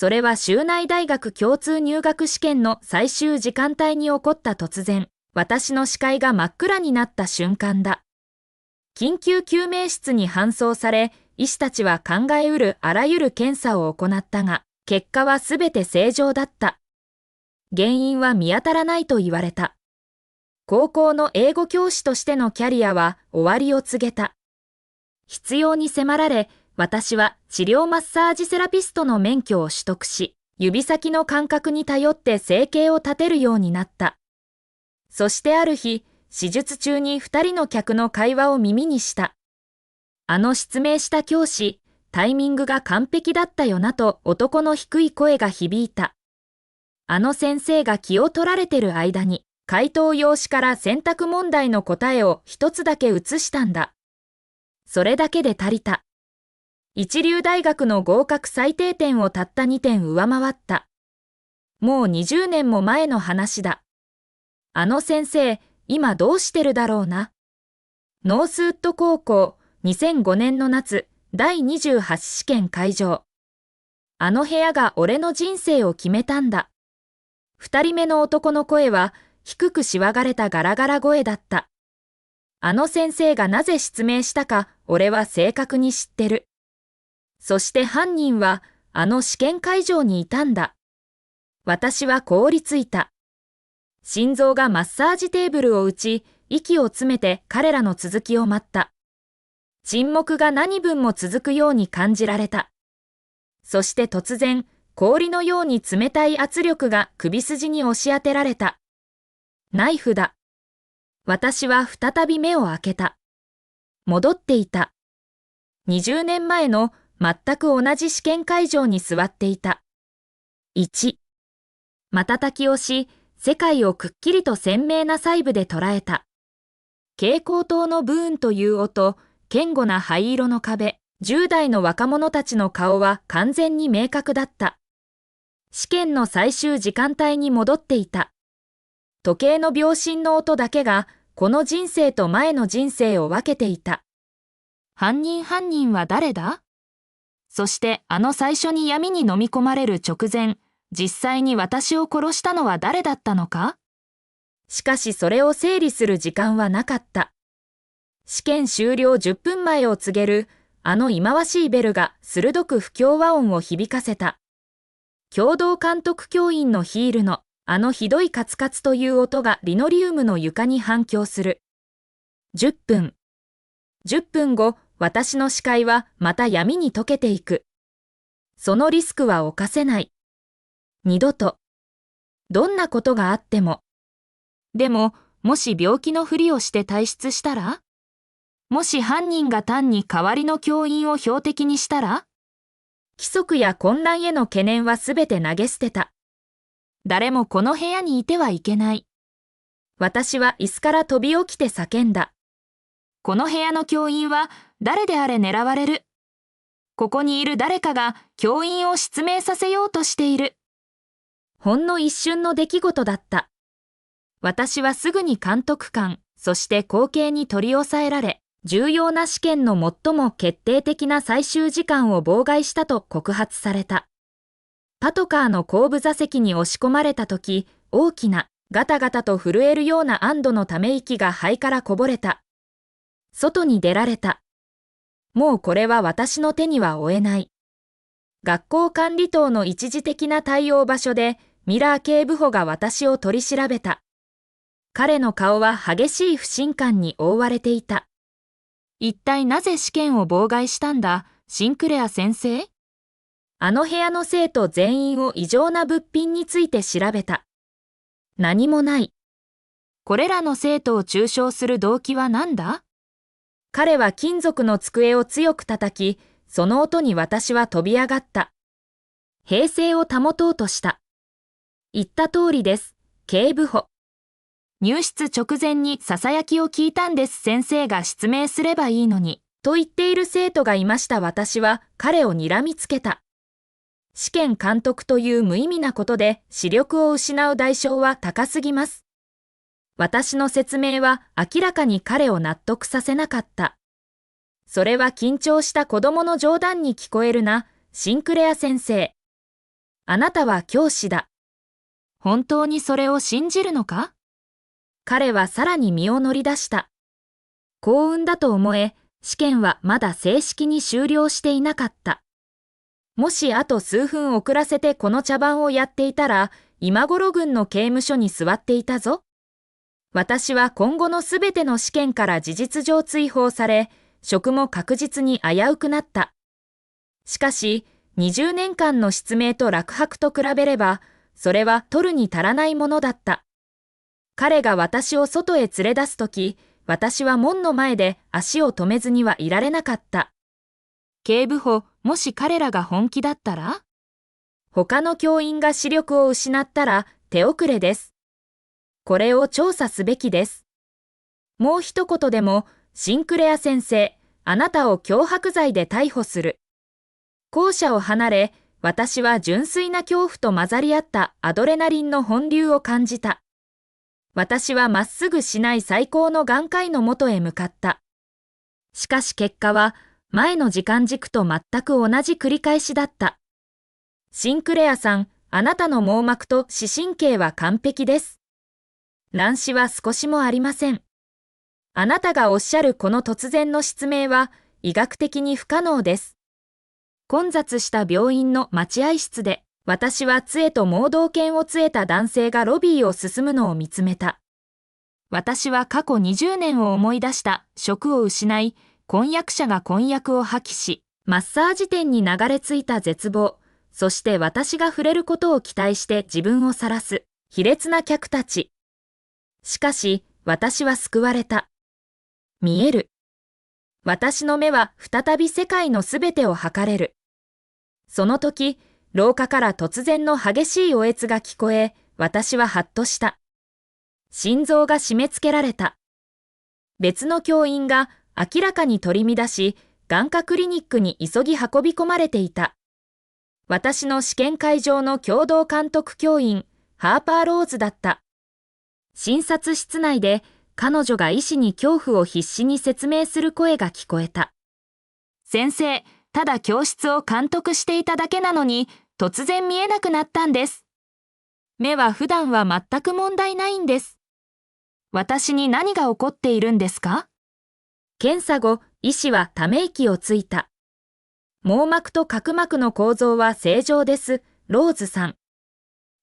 それは州内大学共通入学試験の最終時間帯に起こった突然、私の視界が真っ暗になった瞬間だ。緊急救命室に搬送され、医師たちは考えうるあらゆる検査を行ったが、結果はすべて正常だった。原因は見当たらないと言われた。高校の英語教師としてのキャリアは終わりを告げた。必要に迫られ、私は治療マッサージセラピストの免許を取得し、指先の感覚に頼って生計を立てるようになった。そしてある日、手術中に2人の客の会話を耳にした。失明した教師、タイミングが完璧だったよなと男の低い声が響いた。先生が気を取られてる間に、回答用紙から選択問題の答えを一つだけ写したんだ。それだけで足りた。一流大学の合格最低点をたった2点上回った。もう20年も前の話だ。先生、今どうしてるだろうな。ノースウッド高校、2005年の夏、第28試験会場。部屋が俺の人生を決めたんだ。2人目の男の声は、低くしわがれたガラガラ声だった。先生がなぜ失明したか、俺は正確に知ってる。そして犯人は、試験会場にいたんだ。私は凍りついた。心臓がマッサージテーブルを打ち、息を詰めて彼らの続きを待った。沈黙が何分も続くように感じられた。そして突然、氷のように冷たい圧力が首筋に押し当てられた。ナイフだ。私は再び目を開けた。戻っていた。20年前の全く同じ試験会場に座っていた。1。瞬きをし、世界をくっきりと鮮明な細部で捉えた。蛍光灯のブーンという音、堅固な灰色の壁、10代の若者たちの顔は完全に明確だった。試験の最終時間帯に戻っていた。時計の秒針の音だけが、この人生と前の人生を分けていた。犯人は誰だ？そして最初に闇に飲み込まれる直前、実際に私を殺したのは誰だったのか？しかしそれを整理する時間はなかった。試験終了10分前を告げる、忌まわしいベルが鋭く不協和音を響かせた。共同監督教員のヒールの、ひどいカツカツという音がリノリウムの床に反響する。10分。10分後、私の視界はまた闇に溶けていく。そのリスクは冒せない。二度と。どんなことがあっても。でも、もし病気のふりをして退出したら？もし犯人が単に代わりの教員を標的にしたら？規則や混乱への懸念はすべて投げ捨てた。誰もこの部屋にいてはいけない。私は椅子から飛び起きて叫んだ。この部屋の教員は誰であれ狙われる。ここにいる誰かが教員を失明させようとしている。ほんの一瞬の出来事だった。私はすぐに監督官、そして後継に取り押さえられ、重要な試験の最も決定的な最終時間を妨害したと告発された。パトカーの後部座席に押し込まれたとき、大きな、ガタガタと震えるような安堵のため息が肺からこぼれた。外に出られた。もうこれは私の手には負えない。学校管理棟の一時的な対応場所で、ミラー警部補が私を取り調べた。彼の顔は激しい不信感に覆われていた。一体なぜ試験を妨害したんだ、シンクレア先生？部屋の生徒全員を異常な物品について調べた。何もない。これらの生徒を中傷する動機は何だ？彼は金属の机を強く叩き、その音に私は飛び上がった。平静を保とうとした。言った通りです、警部補。入室直前に囁きを聞いたんです、先生が失明すればいいのに、と言っている生徒がいました。私は彼を睨みつけた。試験監督という無意味なことで視力を失う代償は高すぎます。私の説明は明らかに彼を納得させなかった。それは緊張した子供の冗談に聞こえるな、シンクレア先生。あなたは教師だ。本当にそれを信じるのか？彼はさらに身を乗り出した。幸運だと思え、試験はまだ正式に終了していなかった。もしあと数分遅らせてこの茶番をやっていたら、今頃軍の刑務所に座っていたぞ。私は今後のすべての試験から事実上追放され、職も確実に危うくなった。しかし、20年間の失明と落泊と比べれば、それは取るに足らないものだった。彼が私を外へ連れ出すとき、私は門の前で足を止めずにはいられなかった。警部補、もし彼らが本気だったら？他の教員が視力を失ったら手遅れです。これを調査すべきです。もう一言でも、シンクレア先生、あなたを脅迫罪で逮捕する。校舎を離れ、私は純粋な恐怖と混ざり合ったアドレナリンの本流を感じた。私はまっすぐしない最高の眼科医のもとへ向かった。しかし結果は、前の時間軸と全く同じ繰り返しだった。シンクレアさん、あなたの網膜と視神経は完璧です。乱視は少しもありません。あなたがおっしゃるこの突然の失明は医学的に不可能です。混雑した病院の待合室で、私は杖と盲導犬を杖た男性がロビーを進むのを見つめた。私は過去20年を思い出した。職を失い、婚約者が婚約を破棄し、マッサージ店に流れ着いた絶望、そして私が触れることを期待して自分を晒す、卑劣な客たち。しかし、私は救われた。見える。私の目は再び世界のすべてを測れる。その時、廊下から突然の激しいおえつが聞こえ、私はハッとした。心臓が締め付けられた。別の教員が明らかに取り乱し、眼科クリニックに急ぎ運び込まれていた。私の試験会場の共同監督教員、ハーパー・ローズだった。診察室内で彼女が医師に恐怖を必死に説明する声が聞こえた。先生、ただ教室を監督していただけなのに、突然見えなくなったんです。目は普段は全く問題ないんです。私に何が起こっているんですか？検査後、医師はため息をついた。網膜と角膜の構造は正常です、ローズさん。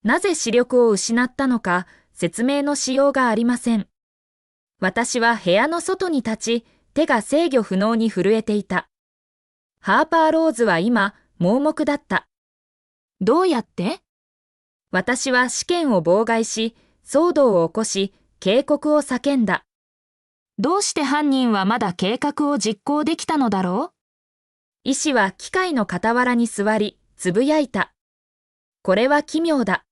なぜ視力を失ったのか、説明のしようがありません。私は部屋の外に立ち、手が制御不能に震えていた。ハーパー・ローズは今、盲目だった。どうやって？私は試験を妨害し、騒動を起こし、警告を叫んだ。どうして犯人はまだ計画を実行できたのだろう？医師は機械の傍らに座り、つぶやいた。これは奇妙だ。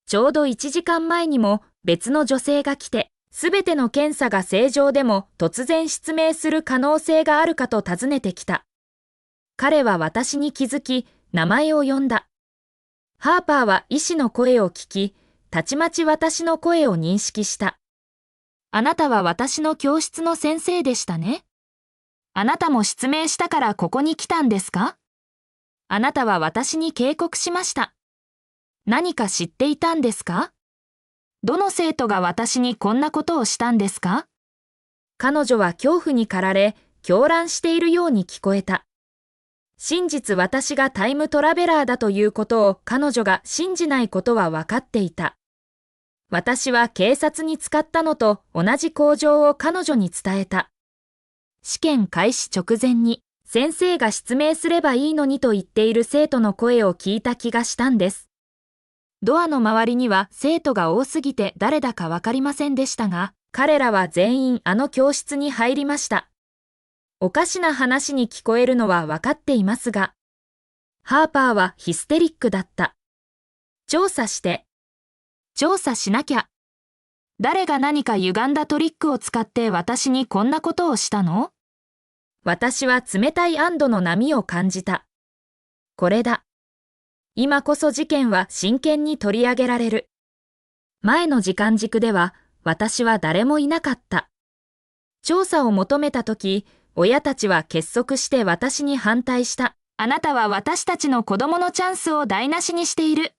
ちょうど1時間前にも別の女性が来て、すべての検査が正常でも突然失明する可能性があるかと尋ねてきた。彼は私に気づき、名前を呼んだ。ハーパーは医師の声を聞き、たちまち私の声を認識した。あなたは私の教室の先生でしたね。あなたも失明したからここに来たんですか？あなたは私に警告しました。何か知っていたんですか？どの生徒が私にこんなことをしたんですか？彼女は恐怖に駆られ、狂乱しているように聞こえた。真実私がタイムトラベラーだということを彼女が信じないことは分かっていた。私は警察に使ったのと同じ口上を彼女に伝えた。試験開始直前に先生が失明すればいいのにと言っている生徒の声を聞いた気がしたんです。ドアの周りには生徒が多すぎて誰だかわかりませんでしたが、彼らは全員あの教室に入りました。おかしな話に聞こえるのはわかっていますが、ハーパーはヒステリックだった。調査して。調査しなきゃ。誰が何か歪んだトリックを使って私にこんなことをしたの？私は冷たい安堵の波を感じた。これだ。今こそ事件は真剣に取り上げられる。前の時間軸では私は誰もいなかった。調査を求めたとき、親たちは結束して私に反対した。あなたは私たちの子供のチャンスを台無しにしている。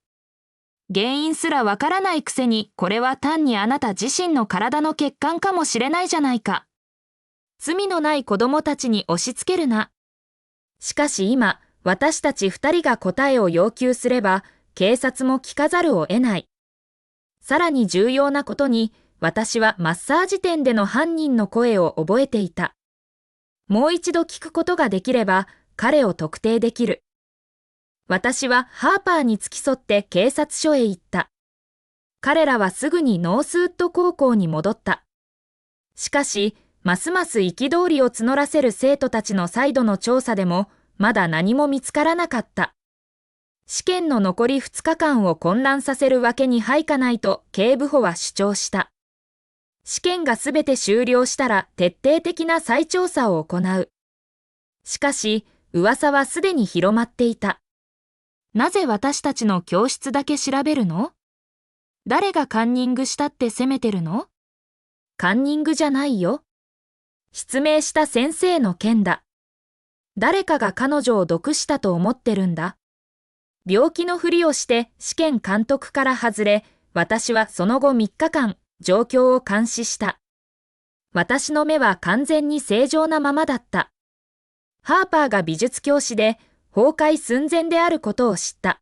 原因すらわからないくせに、これは単にあなた自身の体の欠陥かもしれないじゃないか。罪のない子供たちに押し付けるな。しかし今、私たち二人が答えを要求すれば、警察も聞かざるを得ない。さらに重要なことに、私はマッサージ店での犯人の声を覚えていた。もう一度聞くことができれば、彼を特定できる。私はハーパーに付き添って警察署へ行った。彼らはすぐにノースウッド高校に戻った。しかし、ますます憤りを募らせる生徒たちの再度の調査でも、まだ何も見つからなかった。試験の残り2日間を混乱させるわけにはいかないと警部補は主張した。試験がすべて終了したら徹底的な再調査を行う。しかし、噂はすでに広まっていた。なぜ私たちの教室だけ調べるの？誰がカンニングしたって責めてるの？カンニングじゃないよ。失明した先生の件だ。誰かが彼女を毒したと思ってるんだ。病気のふりをして試験監督から外れ、私はその後3日間、状況を監視した。私の目は完全に正常なままだった。ハーパーが美術教師で崩壊寸前であることを知った。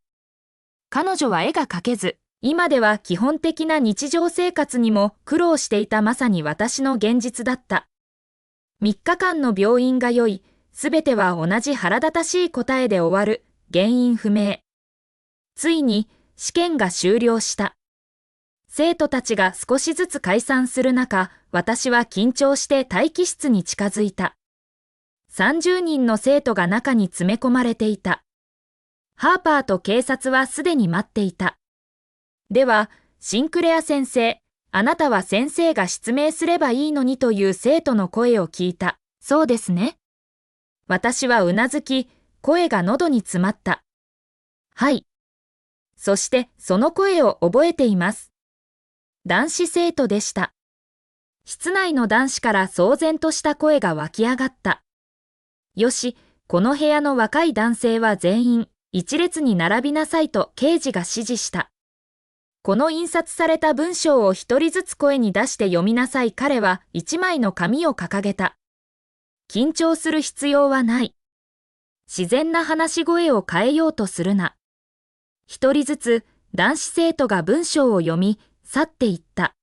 彼女は絵が描けず、今では基本的な日常生活にも苦労していたまさに私の現実だった。3日間の病院が良い、すべては同じ腹立たしい答えで終わる、原因不明。ついに試験が終了した。生徒たちが少しずつ解散する中、私は緊張して待機室に近づいた。30人の生徒が中に詰め込まれていた。ハーパーと警察はすでに待っていた。では、シンクレア先生、あなたは先生が失明すればいいのにという生徒の声を聞いた。そうですね。私はうなずき、声が喉に詰まった。はい。そしてその声を覚えています。男子生徒でした。室内の男子から騒然とした声が湧き上がった。よし、この部屋の若い男性は全員、一列に並びなさいと刑事が指示した。この印刷された文章を一人ずつ声に出して読みなさい。彼は一枚の紙を掲げた。緊張する必要はない。自然な話し声を変えようとするな。一人ずつ男子生徒が文章を読み、去っていった。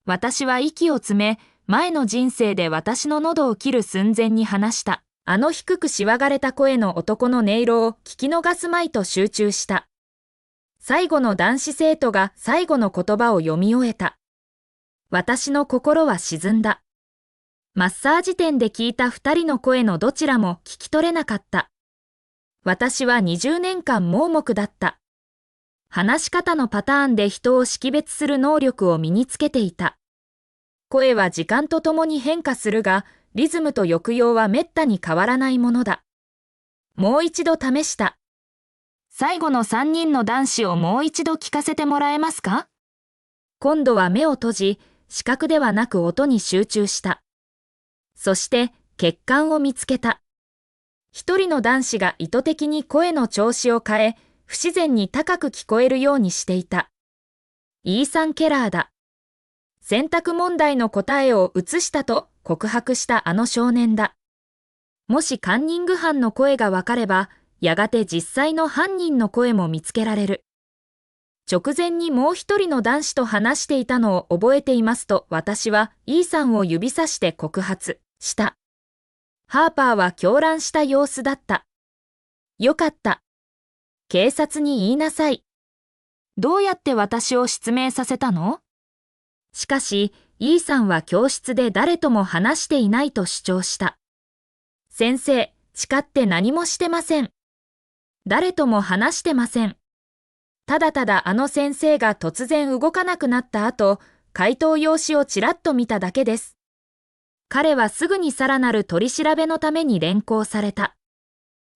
私は息を詰め、前の人生で私の喉を切る寸前に話した。あの低くしわがれた声の男の音色を聞き逃すまいと集中した。最後の男子生徒が最後の言葉を読み終えた。私の心は沈んだ。マッサージ店で聞いた2人の声のどちらも聞き取れなかった。私は20年間盲目だった。話し方のパターンで人を識別する能力を身につけていた。声は時間とともに変化するが、リズムと抑揚はめったに変わらないものだ。もう一度試した。最後の3人の男子をもう一度聞かせてもらえますか？今度は目を閉じ、視覚ではなく音に集中した。そして、欠陥を見つけた。一人の男子が意図的に声の調子を変え、不自然に高く聞こえるようにしていた。イーサン・ケラーだ。選択問題の答えを写したと告白したあの少年だ。もしカンニング犯の声がわかれば、やがて実際の犯人の声も見つけられる。直前にもう一人の男子と話していたのを覚えていますと私はイーサンを指さして告発した。ハーパーは狂乱した様子だった。よかった。警察に言いなさい。どうやって私を失明させたの？しかし、イーサンは教室で誰とも話していないと主張した。先生、誓って何もしてません。誰とも話してません。ただただあの先生が突然動かなくなった後、回答用紙をちらっと見ただけです。彼はすぐにさらなる取り調べのために連行された。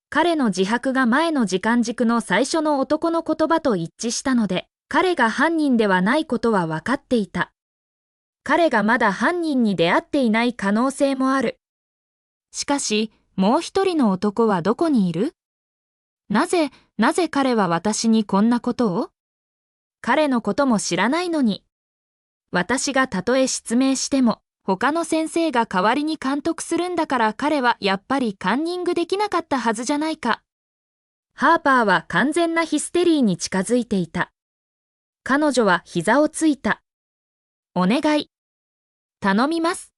彼の自白が前の時間軸の最初の男の言葉と一致したので、彼が犯人ではないことは分かっていた。彼がまだ犯人に出会っていない可能性もある。しかし、もう一人の男はどこにいる？なぜ彼は私にこんなことを？彼のことも知らないのに。私がたとえ失明しても、他の先生が代わりに監督するんだから彼はやっぱりカンニングできなかったはずじゃないか。ハーパーは完全なヒステリーに近づいていた。彼女は膝をついた。お願い。頼みます。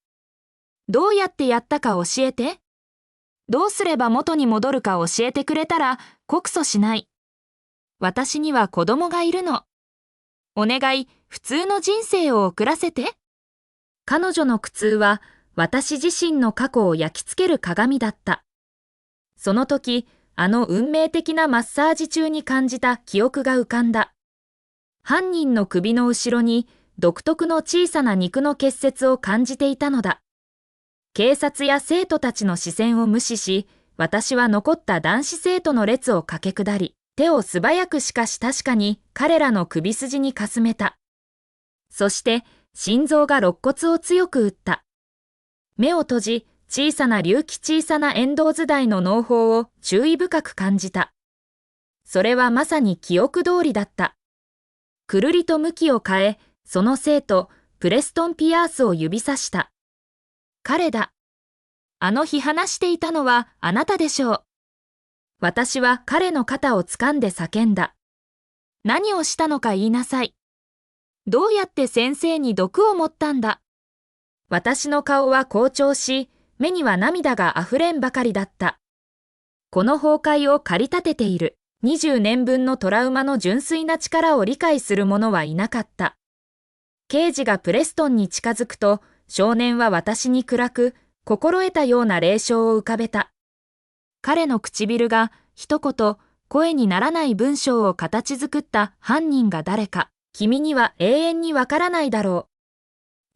どうやってやったか教えて。どうすれば元に戻るか教えてくれたら告訴しない。私には子供がいるの。お願い、普通の人生を送らせて。彼女の苦痛は私自身の過去を焼き付ける鏡だった。その時、あの運命的なマッサージ中に感じた記憶が浮かんだ。犯人の首の後ろに独特の小さな肉の結節を感じていたのだ。警察や生徒たちの視線を無視し、私は残った男子生徒の列を駆け下り、手を素早くしかし確かに彼らの首筋にかすめた。そして心臓が肋骨を強く打った。目を閉じ、小さなエンドウ図台の農法を注意深く感じた。それはまさに記憶通りだった。くるりと向きを変え、その生徒、プレストン・ピアースを指さした。彼だ。あの日話していたのはあなたでしょう。私は彼の肩を掴んで叫んだ。何をしたのか言いなさい。どうやって先生に毒を盛ったんだ。私の顔は紅潮し、目には涙があふれんばかりだった。この崩壊を駆り立てている20年分のトラウマの純粋な力を理解する者はいなかった。刑事がプレストンに近づくと、少年は私に暗く、心得たような冷笑を浮かべた。彼の唇が一言、声にならない文章を形作った犯人が誰か、君には永遠にわからないだろ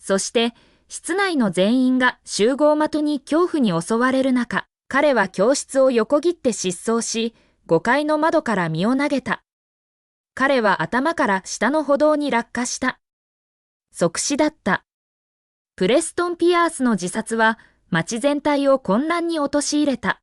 う。そして、室内の全員が集合的に恐怖に襲われる中、彼は教室を横切って失踪し、5階の窓から身を投げた。彼は頭から下の歩道に落下した。即死だった。プレストン・ピアースの自殺は街全体を混乱に陥れた。